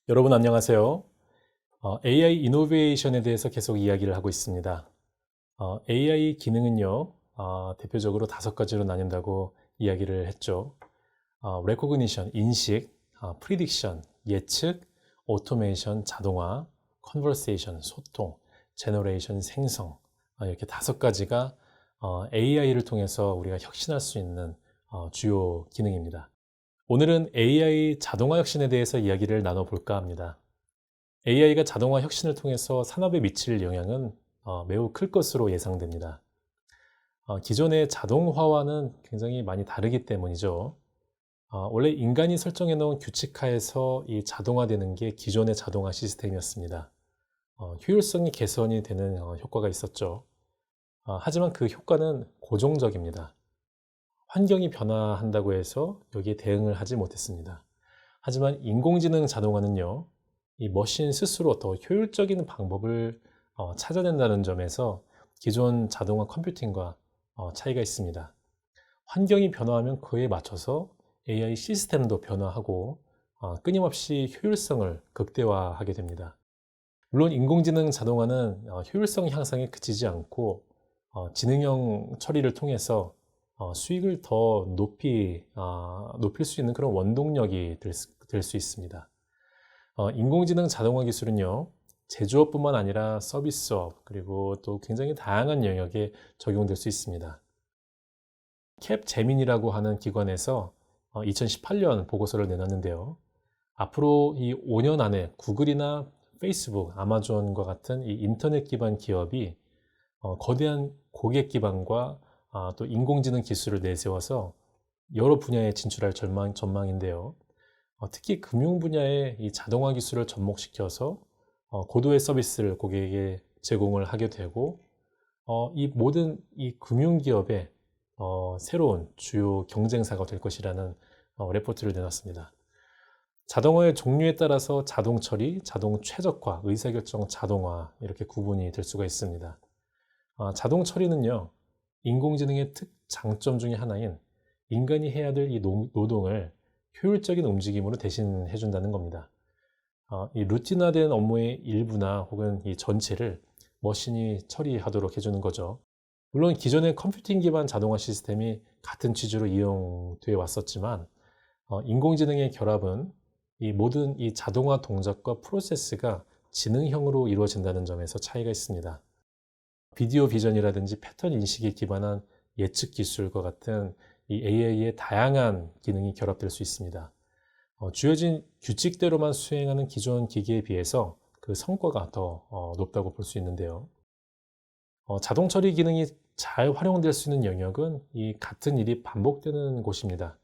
여러분 안녕하세요. AI 이노베이션에 대해서 계속 이야기를 하고 있습니다. AI 기능은요, 대표적으로 5가지로 나뉜다고 이야기를 했죠. recognition, 인식, prediction, 예측, automation, 자동화, conversation, 소통, generation, 생성, 이렇게 5가지가 AI를 통해서 우리가 혁신할 수 있는 주요 기능입니다. 오늘은 AI 자동화 혁신에 대해서 이야기를 나눠볼까 합니다. AI가 자동화 혁신을 통해서 산업에 미칠 영향은 매우 클 것으로 예상됩니다. 기존의 자동화와는 굉장히 많이 다르기 때문이죠. 원래 인간이 설정해 놓은 규칙하에서 이 자동화되는 게 기존의 자동화 시스템이었습니다. 효율성이 개선이 되는 효과가 있었죠. 하지만 그 효과는 고정적입니다. 환경이 변화한다고 해서 여기에 대응을 하지 못했습니다. 하지만 인공지능 자동화는요, 이 머신 스스로 더 효율적인 방법을 찾아낸다는 점에서 기존 자동화 컴퓨팅과 차이가 있습니다. 환경이 변화하면 그에 맞춰서 AI 시스템도 변화하고 끊임없이 효율성을 극대화하게 됩니다. 물론 인공지능 자동화는 효율성 향상에 그치지 않고 지능형 처리를 통해서 수익을 더 높일 수 있는 그런 원동력이 될 수 있습니다. 인공지능 자동화 기술은요, 제조업뿐만 아니라 서비스업, 그리고 또 굉장히 다양한 영역에 적용될 수 있습니다. 캡제민이라고 하는 기관에서 2018년 보고서를 내놨는데요. 앞으로 이 5년 안에 구글이나 페이스북, 아마존과 같은 이 인터넷 기반 기업이 거대한 고객 기반과 또 인공지능 기술을 내세워서 여러 분야에 진출할 전망인데요. 특히 금융 분야의 이 자동화 기술을 접목시켜서 고도의 서비스를 고객에게 제공을 하게 되고 이 모든 이 금융 기업의 새로운 주요 경쟁사가 될 것이라는 레포트를 내놨습니다. 자동화의 종류에 따라서 자동 처리, 자동 최적화, 의사결정 자동화 이렇게 구분이 될 수가 있습니다. 자동 처리는요, 인공지능의 특장점 중에 하나인 인간이 해야 될 이 노동을 효율적인 움직임으로 대신해 준다는 겁니다. 이 루틴화된 업무의 일부나 혹은 이 전체를 머신이 처리하도록 해주는 거죠. 물론 기존의 컴퓨팅 기반 자동화 시스템이 같은 취지로 이용되어 왔었지만 인공지능의 결합은 이 모든 이 자동화 동작과 프로세스가 지능형으로 이루어진다는 점에서 차이가 있습니다. 비디오 비전이라든지 패턴 인식에 기반한 예측 기술과 같은 이 AI의 다양한 기능이 결합될 수 있습니다. 주어진 규칙대로만 수행하는 기존 기기에 비해서 그 성과가 더 높다고 볼 수 있는데요. 자동 처리 기능이 잘 활용될 수 있는 영역은 이 같은 일이 반복되는 곳입니다.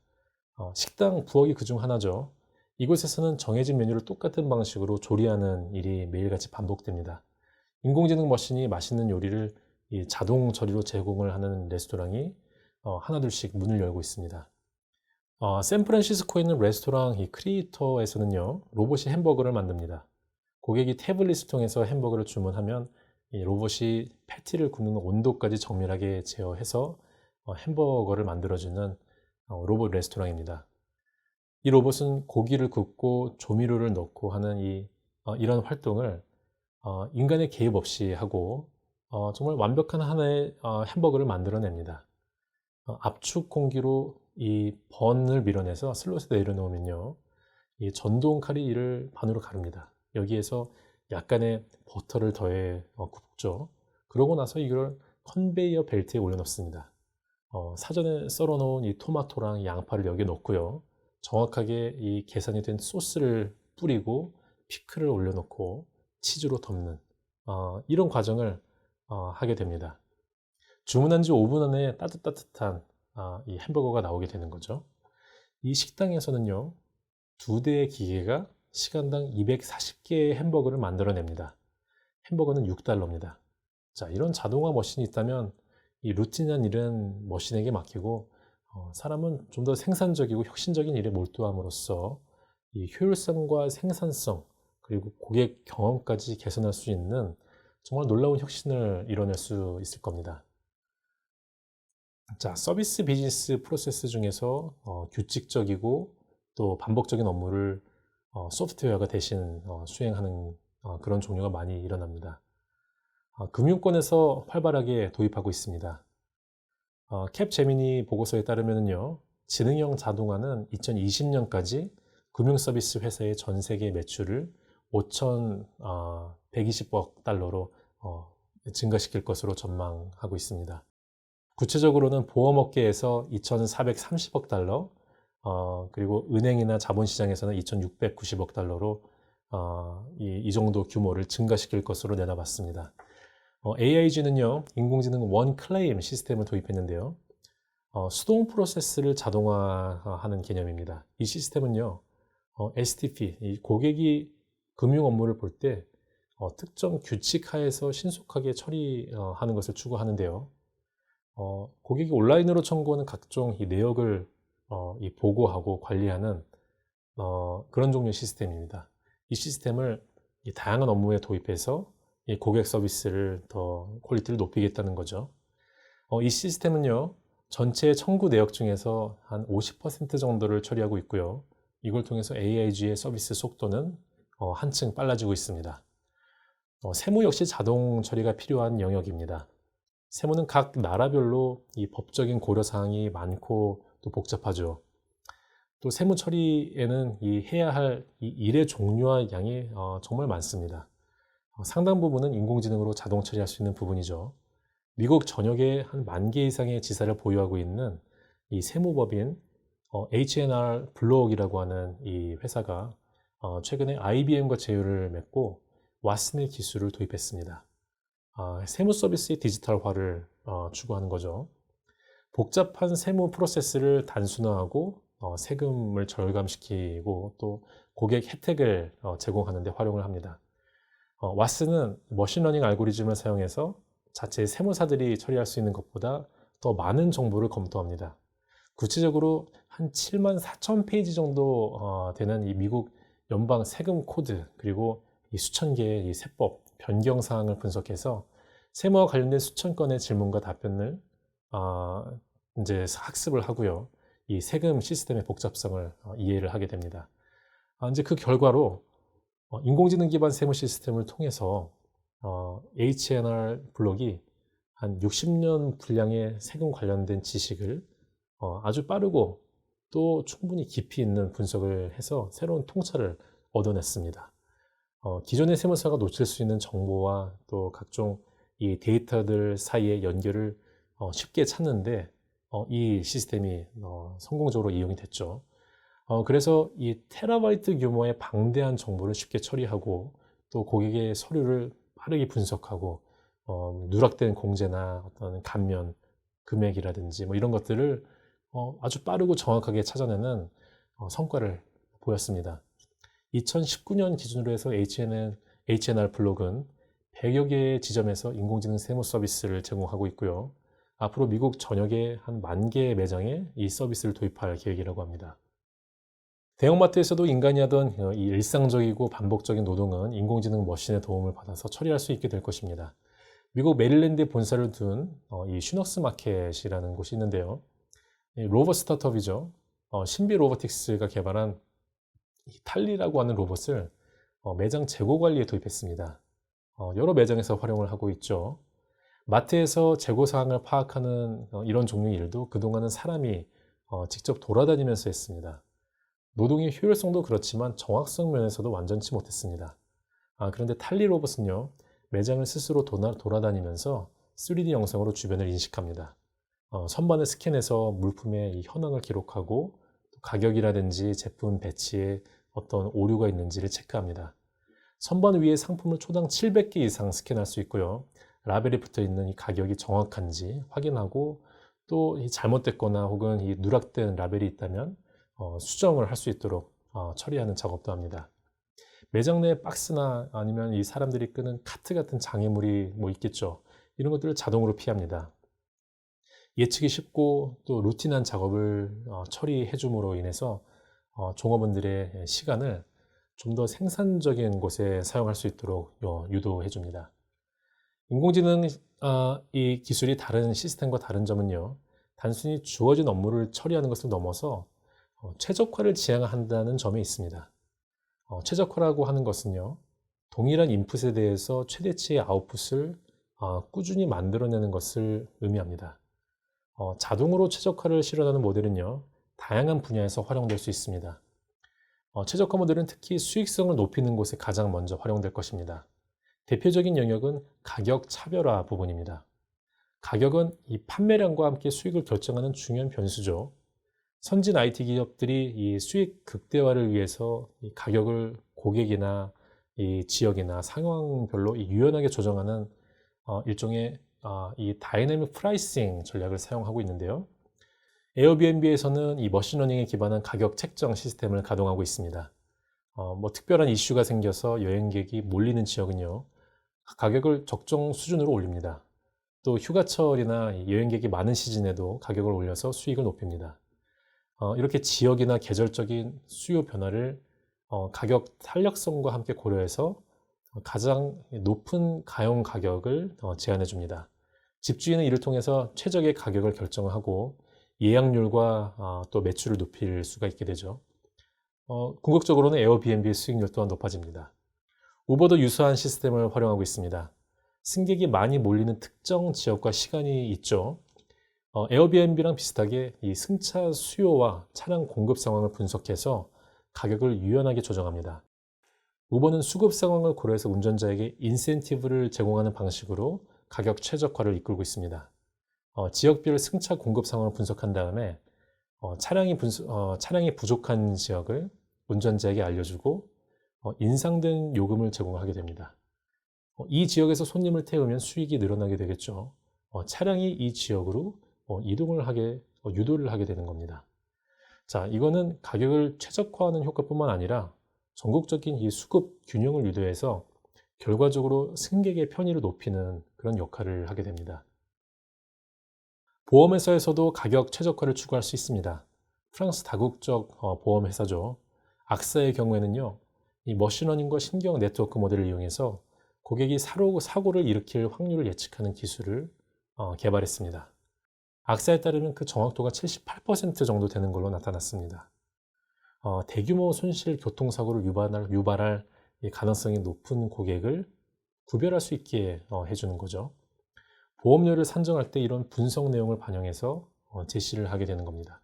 식당 부엌이 그중 하나죠. 이곳에서는 정해진 메뉴를 똑같은 방식으로 조리하는 일이 매일같이 반복됩니다. 인공지능 머신이 맛있는 요리를 이 자동 처리로 제공을 하는 레스토랑이 하나둘씩 문을 열고 있습니다. 샌프란시스코에 있는 레스토랑 이 크리에이터에서는요, 로봇이 햄버거를 만듭니다. 고객이 태블릿을 통해서 햄버거를 주문하면 이 로봇이 패티를 굽는 온도까지 정밀하게 제어해서 햄버거를 만들어주는 로봇 레스토랑입니다. 이 로봇은 고기를 굽고 조미료를 넣고 하는 이런 활동을 인간의 개입 없이 하고 정말 완벽한 하나의 햄버거를 만들어냅니다. 압축 공기로 이 번을 밀어내서 슬롯에 내려놓으면요, 이 전동 칼이 이를 반으로 가릅니다. 여기에서 약간의 버터를 더해 굽죠. 그러고 나서 이걸 컨베이어 벨트에 올려놓습니다. 사전에 썰어놓은 이 토마토랑 양파를 여기에 넣고요. 정확하게 이 계산이 된 소스를 뿌리고 피클을 올려놓고 치즈로 덮는 이런 과정을 하게 됩니다. 주문한 지 5분 안에 따뜻한 이 햄버거가 나오게 되는 거죠. 이 식당에서는요, 2대의 기계가 시간당 240개의 햄버거를 만들어냅니다. 햄버거는 $6입니다. 자, 이런 자동화 머신이 있다면 이 루틴한 일은 머신에게 맡기고 사람은 좀 더 생산적이고 혁신적인 일에 몰두함으로써 이 효율성과 생산성 그리고 고객 경험까지 개선할 수 있는 정말 놀라운 혁신을 이뤄낼 수 있을 겁니다. 자, 서비스 비즈니스 프로세스 중에서 규칙적이고 또 반복적인 업무를 소프트웨어가 대신 수행하는 그런 종류가 많이 일어납니다. 금융권에서 활발하게 도입하고 있습니다. 캡제미니 보고서에 따르면요, 지능형 자동화는 2020년까지 금융서비스 회사의 전 세계 매출을 5,120억 달러로 증가시킬 것으로 전망하고 있습니다. 구체적으로는 보험업계에서 2,430억 달러, 그리고 은행이나 자본시장에서는 2,690억 달러로 이 정도 규모를 증가시킬 것으로 내다봤습니다. AIG는요, 인공지능 원 클레임 시스템을 도입했는데요. 수동 프로세스를 자동화하는 개념입니다. 이 시스템은요, STP, 이 고객이 금융 업무를 볼 때 특정 규칙 하에서 신속하게 처리하는 것을 추구하는데요. 고객이 온라인으로 청구하는 각종 이 내역을 이 보고하고 관리하는 그런 종류의 시스템입니다. 이 시스템을 이 다양한 업무에 도입해서 이 고객 서비스를 더 퀄리티를 높이겠다는 거죠. 이 시스템은요, 전체 청구 내역 중에서 한 50% 정도를 처리하고 있고요. 이걸 통해서 AIG의 서비스 속도는 한층 빨라지고 있습니다. 세무 역시 자동 처리가 필요한 영역입니다. 세무는 각 나라별로 이 법적인 고려사항이 많고 또 복잡하죠. 또 세무 처리에는 이 해야 할 이 일의 종류와 양이 정말 많습니다. 상당 부분은 인공지능으로 자동 처리할 수 있는 부분이죠. 미국 전역에 한 10,000개 이상의 지사를 보유하고 있는 이 세무법인 H&R 블록이라고 하는 이 회사가 최근에 IBM과 제휴를 맺고 왓슨의 기술을 도입했습니다. 세무 서비스의 디지털화를 추구하는 거죠. 복잡한 세무 프로세스를 단순화하고 세금을 절감시키고 또 고객 혜택을 제공하는 데 활용을 합니다. 왓슨은 머신러닝 알고리즘을 사용해서 자체 세무사들이 처리할 수 있는 것보다 더 많은 정보를 검토합니다. 구체적으로 한 74,000페이지 정도 되는 이 미국 연방 세금 코드, 그리고 이 수천 개의 이 세법, 변경 사항을 분석해서 세무와 관련된 수천 건의 질문과 답변을 이제 학습을 하고요. 이 세금 시스템의 복잡성을 이해를 하게 됩니다. 이제 그 결과로 인공지능 기반 세무 시스템을 통해서 H&R 블록이 한 60년 분량의 세금 관련된 지식을 아주 빠르고 또 충분히 깊이 있는 분석을 해서 새로운 통찰을 얻어냈습니다. 기존의 세무사가 놓칠 수 있는 정보와 또 각종 이 데이터들 사이의 연결을 쉽게 찾는데 이 시스템이 성공적으로 이용이 됐죠. 그래서 이 테라바이트 규모의 방대한 정보를 쉽게 처리하고 또 고객의 서류를 빠르게 분석하고 누락된 공제나 어떤 감면 금액이라든지 뭐 이런 것들을 아주 빠르고 정확하게 찾아내는 성과를 보였습니다. 2019년 기준으로 해서 H&R 블록은 100여 개의 지점에서 인공지능 세무 서비스를 제공하고 있고요. 앞으로 미국 전역에 한 10,000개의 매장에 이 서비스를 도입할 계획이라고 합니다. 대형마트에서도 인간이 하던 이 일상적이고 반복적인 노동은 인공지능 머신의 도움을 받아서 처리할 수 있게 될 것입니다. 미국 메릴랜드에 본사를 둔 이 슈넉스 마켓이라는 곳이 있는데요. 로봇 스타트업이죠. 신비 로보틱스가 개발한 이 탈리라고 하는 로봇을 매장 재고 관리에 도입했습니다. 여러 매장에서 활용을 하고 있죠. 마트에서 재고 사항을 파악하는 이런 종류의 일도 그동안은 사람이 직접 돌아다니면서 했습니다. 노동의 효율성도 그렇지만 정확성 면에서도 완전치 못했습니다. 그런데 탈리 로봇은요, 매장을 스스로 돌아다니면서 3D 영상으로 주변을 인식합니다. 선반을 스캔해서 물품의 이 현황을 기록하고 또 가격이라든지 제품 배치에 어떤 오류가 있는지를 체크합니다. 선반 위에 상품을 초당 700개 이상 스캔할 수 있고요. 라벨이 붙어 있는 이 가격이 정확한지 확인하고 또 이 잘못됐거나 혹은 이 누락된 라벨이 있다면 수정을 할 수 있도록 처리하는 작업도 합니다. 매장 내 박스나 아니면 이 사람들이 끄는 카트 같은 장애물이 뭐 있겠죠. 이런 것들을 자동으로 피합니다. 예측이 쉽고 또 루틴한 작업을 처리해 줌으로 인해서 종업원들의 시간을 좀 더 생산적인 곳에 사용할 수 있도록 유도해 줍니다. 인공지능 이 기술이 다른 시스템과 다른 점은요, 단순히 주어진 업무를 처리하는 것을 넘어서 최적화를 지향한다는 점에 있습니다. 최적화라고 하는 것은요, 동일한 인풋에 대해서 최대치의 아웃풋을 꾸준히 만들어내는 것을 의미합니다. 자동으로 최적화를 실현하는 모델은요, 다양한 분야에서 활용될 수 있습니다. 최적화 모델은 특히 수익성을 높이는 곳에 가장 먼저 활용될 것입니다. 대표적인 영역은 가격 차별화 부분입니다. 가격은 이 판매량과 함께 수익을 결정하는 중요한 변수죠. 선진 IT 기업들이 이 수익 극대화를 위해서 이 가격을 고객이나 이 지역이나 상황별로 유연하게 조정하는 일종의 이 다이내믹 프라이싱 전략을 사용하고 있는데요. 에어비앤비에서는 이 머신러닝에 기반한 가격 책정 시스템을 가동하고 있습니다. 특별한 이슈가 생겨서 여행객이 몰리는 지역은요, 가격을 적정 수준으로 올립니다. 또 휴가철이나 여행객이 많은 시즌에도 가격을 올려서 수익을 높입니다. 이렇게 지역이나 계절적인 수요 변화를 가격 탄력성과 함께 고려해서 가장 높은 가용 가격을 제안해 줍니다. 집주인은 이를 통해서 최적의 가격을 결정하고 예약률과 또 매출을 높일 수가 있게 되죠. 궁극적으로는 에어비앤비의 수익률 또한 높아집니다. 우버도 유사한 시스템을 활용하고 있습니다. 승객이 많이 몰리는 특정 지역과 시간이 있죠. 에어비앤비랑 비슷하게 이 승차 수요와 차량 공급 상황을 분석해서 가격을 유연하게 조정합니다. 우버는 수급 상황을 고려해서 운전자에게 인센티브를 제공하는 방식으로 가격 최적화를 이끌고 있습니다. 지역별 승차 공급 상황을 분석한 다음에 차량이 부족한 지역을 운전자에게 알려주고 인상된 요금을 제공하게 됩니다. 이 지역에서 손님을 태우면 수익이 늘어나게 되겠죠. 차량이 이 지역으로 유도를 하게 되는 겁니다. 자, 이거는 가격을 최적화하는 효과뿐만 아니라 전국적인 이 수급 균형을 유도해서 결과적으로 승객의 편의를 높이는 그런 역할을 하게 됩니다. 보험회사에서도 가격 최적화를 추구할 수 있습니다. 프랑스 다국적 보험회사죠. 악사의 경우에는요, 이 머신러닝과 신경 네트워크 모델을 이용해서 고객이 사고를 일으킬 확률을 예측하는 기술을 개발했습니다. 악사에 따르면 그 정확도가 78% 정도 되는 걸로 나타났습니다. 대규모 손실 교통사고를 유발할 가능성이 높은 고객을 구별할 수 있게 해주는 거죠. 보험료를 산정할 때 이런 분석 내용을 반영해서 제시를 하게 되는 겁니다.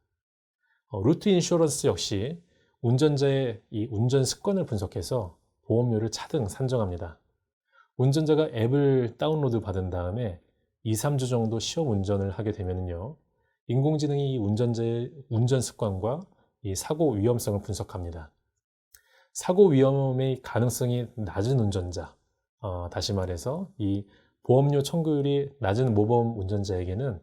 루트 인슈어런스 역시 운전자의 이 운전 습관을 분석해서 보험료를 차등 산정합니다. 운전자가 앱을 다운로드 받은 다음에 2, 3주 정도 시험 운전을 하게 되면요, 인공지능이 이 운전자의 운전 습관과 이 사고 위험성을 분석합니다. 사고 위험의 가능성이 낮은 운전자, 다시 말해서 이 보험료 청구율이 낮은 모범 운전자에게는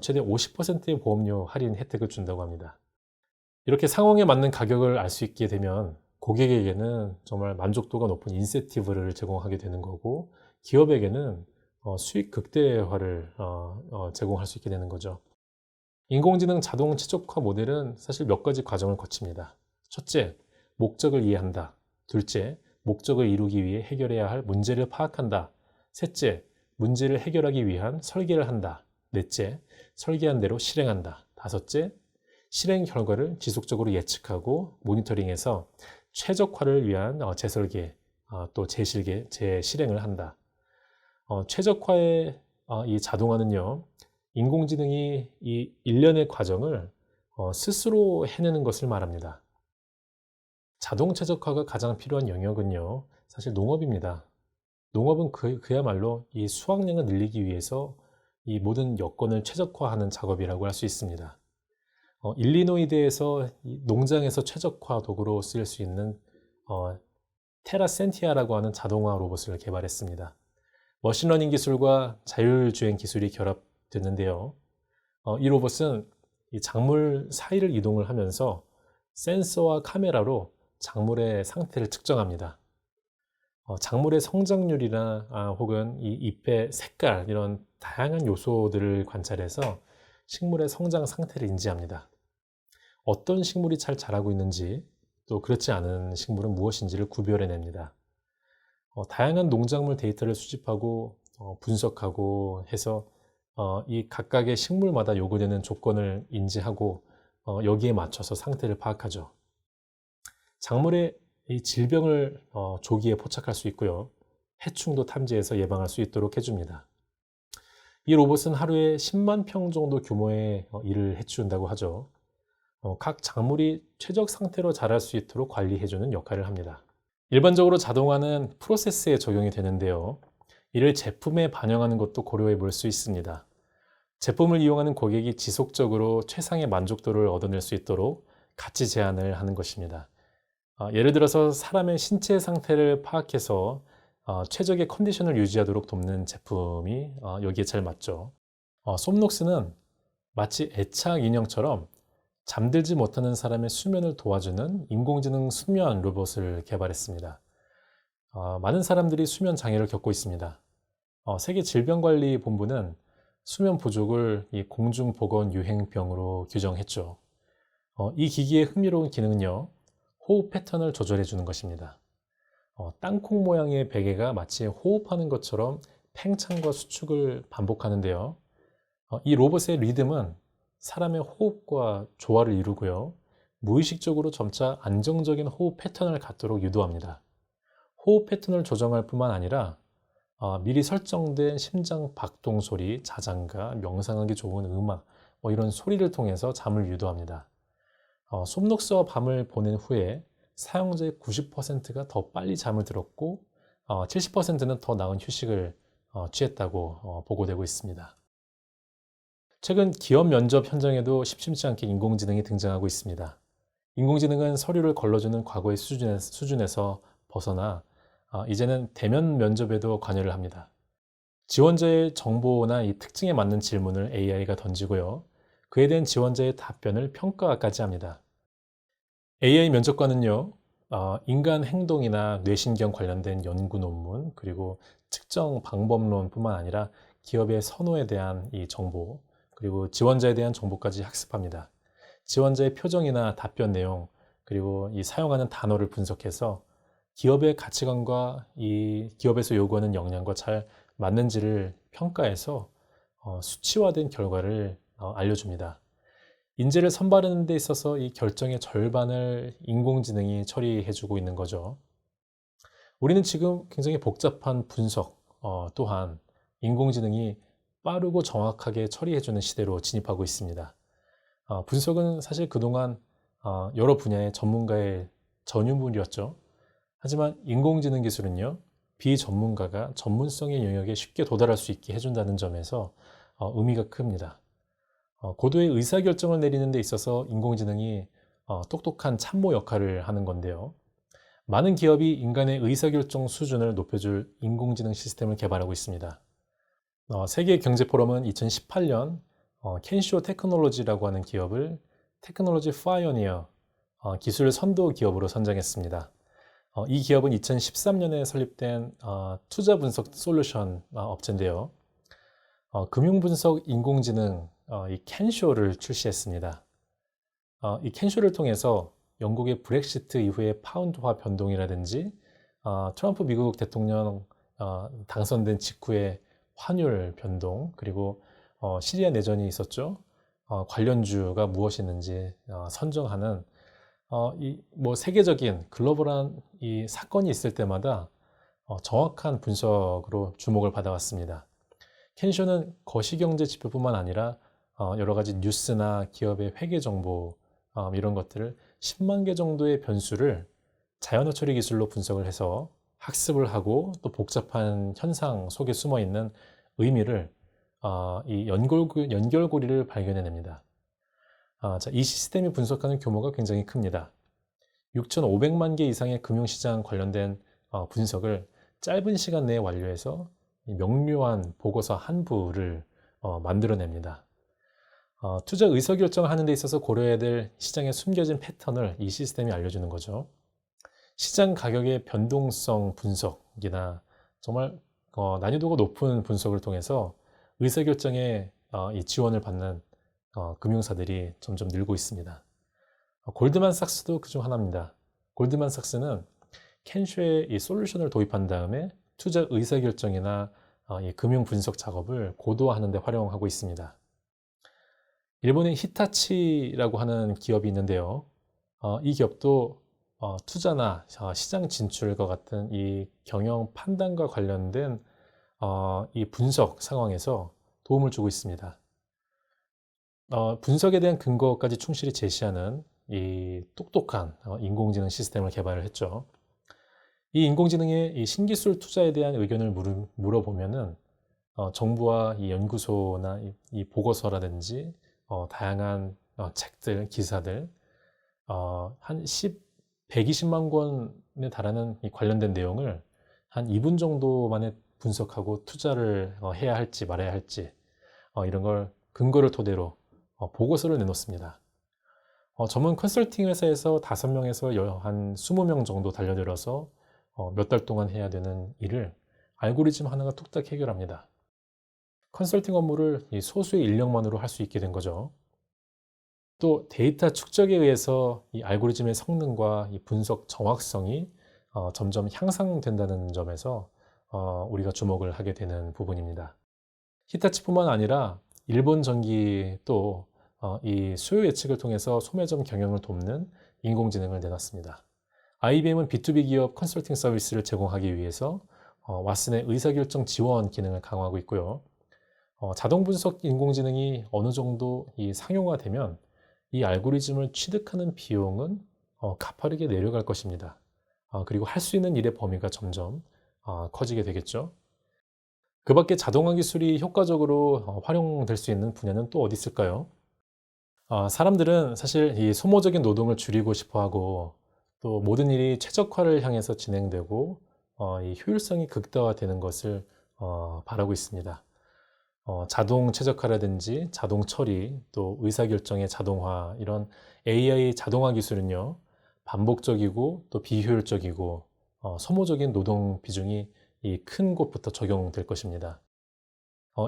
최대 50%의 보험료 할인 혜택을 준다고 합니다. 이렇게 상황에 맞는 가격을 알 수 있게 되면 고객에게는 정말 만족도가 높은 인센티브를 제공하게 되는 거고, 기업에게는 수익 극대화를 제공할 수 있게 되는 거죠. 인공지능 자동 최적화 모델은 사실 몇 가지 과정을 거칩니다. 첫째, 목적을 이해한다. 둘째, 목적을 이루기 위해 해결해야 할 문제를 파악한다. 셋째, 문제를 해결하기 위한 설계를 한다. 넷째, 설계한 대로 실행한다. 다섯째, 실행 결과를 지속적으로 예측하고 모니터링해서 최적화를 위한 재설계, 또 재실행을 한다. 최적화의 이 자동화는요, 인공지능이 이 일련의 과정을 스스로 해내는 것을 말합니다. 자동 최적화가 가장 필요한 영역은요, 사실 농업입니다. 농업은 그야말로 이 수확량을 늘리기 위해서 이 모든 여건을 최적화하는 작업이라고 할 수 있습니다. 일리노이드에서 농장에서 최적화 도구로 쓰일 수 있는 테라센티아라고 하는 자동화 로봇을 개발했습니다. 머신러닝 기술과 자율주행 기술이 결합됐는데요. 이 로봇은 이 작물 사이를 이동을 하면서 센서와 카메라로 작물의 상태를 측정합니다. 작물의 성장률이나 혹은 이 잎의 색깔, 이런 다양한 요소들을 관찰해서 식물의 성장 상태를 인지합니다. 어떤 식물이 잘 자라고 있는지, 또 그렇지 않은 식물은 무엇인지를 구별해냅니다. 다양한 농작물 데이터를 수집하고 분석하고 해서 이 각각의 식물마다 요구되는 조건을 인지하고 여기에 맞춰서 상태를 파악하죠. 작물의 이 질병을 조기에 포착할 수 있고요. 해충도 탐지해서 예방할 수 있도록 해줍니다. 이 로봇은 하루에 10만 평 정도 규모의 일을 해치운다고 하죠. 각 작물이 최적 상태로 자랄 수 있도록 관리해주는 역할을 합니다. 일반적으로 자동화는 프로세스에 적용이 되는데요. 이를 제품에 반영하는 것도 고려해 볼 수 있습니다. 제품을 이용하는 고객이 지속적으로 최상의 만족도를 얻어낼 수 있도록 가치 제한을 하는 것입니다. 예를 들어서 사람의 신체 상태를 파악해서 최적의 컨디션을 유지하도록 돕는 제품이 여기에 잘 맞죠. 솜록스는 마치 애착 인형처럼 잠들지 못하는 사람의 수면을 도와주는 인공지능 수면 로봇을 개발했습니다. 많은 사람들이 수면 장애를 겪고 있습니다. 세계질병관리본부는 수면 부족을 이 공중보건 유행병으로 규정했죠. 이 기기의 흥미로운 기능은요, 호흡 패턴을 조절해 주는 것입니다. 땅콩 모양의 베개가 마치 호흡하는 것처럼 팽창과 수축을 반복하는데요. 이 로봇의 리듬은 사람의 호흡과 조화를 이루고요. 무의식적으로 점차 안정적인 호흡 패턴을 갖도록 유도합니다. 호흡 패턴을 조정할 뿐만 아니라 미리 설정된 심장 박동 소리, 자장가, 명상하기 좋은 음악, 이런 소리를 통해서 잠을 유도합니다. 솜록스와 밤을 보낸 후에 사용자의 90%가 더 빨리 잠을 들었고 70%는 더 나은 휴식을 취했다고 보고되고 있습니다. 최근 기업 면접 현장에도 심심치 않게 인공지능이 등장하고 있습니다. 인공지능은 서류를 걸러주는 과거의 수준에서 벗어나 이제는 대면 면접에도 관여를 합니다. 지원자의 정보나 이 특징에 맞는 질문을 AI가 던지고요. 그에 대한 지원자의 답변을 평가까지 합니다. AI 면접관은요, 인간 행동이나 뇌신경 관련된 연구 논문, 그리고 측정 방법론뿐만 아니라 기업의 선호에 대한 이 정보, 그리고 지원자에 대한 정보까지 학습합니다. 지원자의 표정이나 답변 내용, 그리고 이 사용하는 단어를 분석해서 기업의 가치관과 이 기업에서 요구하는 역량과 잘 맞는지를 평가해서 수치화된 결과를 알려줍니다. 인재를 선발하는 데 있어서 이 결정의 절반을 인공지능이 처리해주고 있는 거죠. 우리는 지금 굉장히 복잡한 분석 또한 인공지능이 빠르고 정확하게 처리해주는 시대로 진입하고 있습니다. 분석은 사실 그동안 여러 분야의 전문가의 전유물이었죠. 하지만 인공지능 기술은요, 비전문가가 전문성의 영역에 쉽게 도달할 수 있게 해준다는 점에서 의미가 큽니다. 고도의 의사결정을 내리는 데 있어서 인공지능이 똑똑한 참모 역할을 하는 건데요. 많은 기업이 인간의 의사결정 수준을 높여줄 인공지능 시스템을 개발하고 있습니다. 세계경제포럼은 2018년 켄시오 테크놀로지라고 하는 기업을 테크놀로지 파이오니어 기술 선도 기업으로 선정했습니다. 이 기업은 2013년에 설립된 투자 분석 솔루션 업체인데요. 금융분석 인공지능 이 켄쇼를 출시했습니다. 이 켄쇼를 통해서 영국의 브렉시트 이후의 파운드화 변동이라든지 트럼프 미국 대통령 당선된 직후의 환율 변동, 그리고 시리아 내전이 있었죠. 관련주가 무엇이었는지 선정하는 세계적인 글로벌한 이 사건이 있을 때마다 정확한 분석으로 주목을 받아왔습니다. 켄쇼는 거시경제 지표뿐만 아니라 여러 가지 뉴스나 기업의 회계 정보 이런 것들을 10만 개 정도의 변수를 자연어 처리 기술로 분석을 해서 학습을 하고 또 복잡한 현상 속에 숨어 있는 의미를 이 연결고리를 발견해냅니다. 이 시스템이 분석하는 규모가 굉장히 큽니다. 6,500만 개 이상의 금융시장 관련된 분석을 짧은 시간 내에 완료해서 명료한 보고서 한 부를 만들어냅니다. 투자 의사결정을 하는 데 있어서 고려해야 될 시장에 숨겨진 패턴을 이 시스템이 알려주는 거죠. 시장 가격의 변동성 분석이나 정말 난이도가 높은 분석을 통해서 의사결정에 이 지원을 받는 금융사들이 점점 늘고 있습니다. 골드만삭스도 그중 하나입니다. 골드만삭스는 켄쇼의 이 솔루션을 도입한 다음에 투자 의사결정이나 이 금융 분석 작업을 고도화하는 데 활용하고 있습니다. 일본의 히타치라고 하는 기업이 있는데요. 이 기업도 투자나 시장 진출과 같은 이 경영 판단과 관련된 이 분석 상황에서 도움을 주고 있습니다. 분석에 대한 근거까지 충실히 제시하는 이 똑똑한 인공지능 시스템을 개발을 했죠. 이 인공지능의 이 신기술 투자에 대한 의견을 물어보면은 정부와 이 연구소나 이 보고서라든지 다양한 책들, 기사들 한 120만 권에 달하는 이 관련된 내용을 한 2분 정도 만에 분석하고 투자를 해야 할지 말아야 할지 이런 걸 근거를 토대로 보고서를 내놓습니다. 전문 컨설팅 회사에서 5명에서 한 20명 정도 달려들어서 몇 달 동안 해야 되는 일을 알고리즘 하나가 뚝딱 해결합니다. 컨설팅 업무를 이 소수의 인력만으로 할 수 있게 된 거죠. 또 데이터 축적에 의해서 이 알고리즘의 성능과 이 분석 정확성이 점점 향상된다는 점에서 우리가 주목을 하게 되는 부분입니다. 히타치뿐만 아니라 일본 전기 또 이 수요 예측을 통해서 소매점 경영을 돕는 인공지능을 내놨습니다. IBM은 B2B 기업 컨설팅 서비스를 제공하기 위해서 왓슨의 의사결정 지원 기능을 강화하고 있고요. 자동 분석 인공지능이 어느 정도 이 상용화되면 이 알고리즘을 취득하는 비용은 가파르게 내려갈 것입니다. 그리고 할 수 있는 일의 범위가 점점 커지게 되겠죠. 그 밖에 자동화 기술이 효과적으로 활용될 수 있는 분야는 또 어디 있을까요? 사람들은 사실 이 소모적인 노동을 줄이고 싶어 하고 또 모든 일이 최적화를 향해서 진행되고 이 효율성이 극대화되는 것을 바라고 있습니다. 자동 최적화라든지 자동 처리 또 의사결정의 자동화 이런 AI 자동화 기술은요 반복적이고 또 비효율적이고 소모적인 노동 비중이 이 큰 곳부터 적용될 것입니다.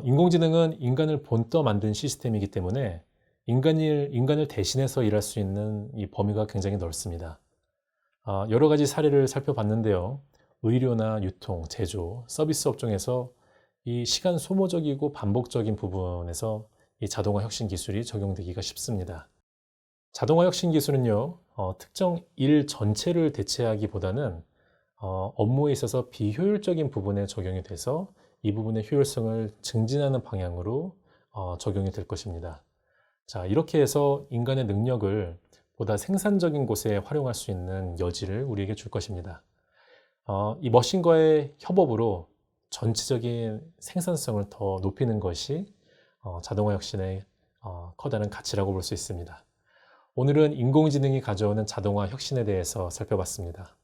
인공지능은 인간을 본떠 만든 시스템이기 때문에 인간을 대신해서 일할 수 있는 이 범위가 굉장히 넓습니다. 여러 가지 사례를 살펴봤는데요. 의료나 유통, 제조, 서비스 업종에서 이 시간 소모적이고 반복적인 부분에서 이 자동화 혁신 기술이 적용되기가 쉽습니다. 자동화 혁신 기술은요, 특정 일 전체를 대체하기보다는 업무에 있어서 비효율적인 부분에 적용이 돼서 이 부분의 효율성을 증진하는 방향으로 적용이 될 것입니다. 자, 이렇게 해서 인간의 능력을 보다 생산적인 곳에 활용할 수 있는 여지를 우리에게 줄 것입니다. 이 머신과의 협업으로 전체적인 생산성을 더 높이는 것이 자동화 혁신의 커다란 가치라고 볼 수 있습니다. 오늘은 인공지능이 가져오는 자동화 혁신에 대해서 살펴봤습니다.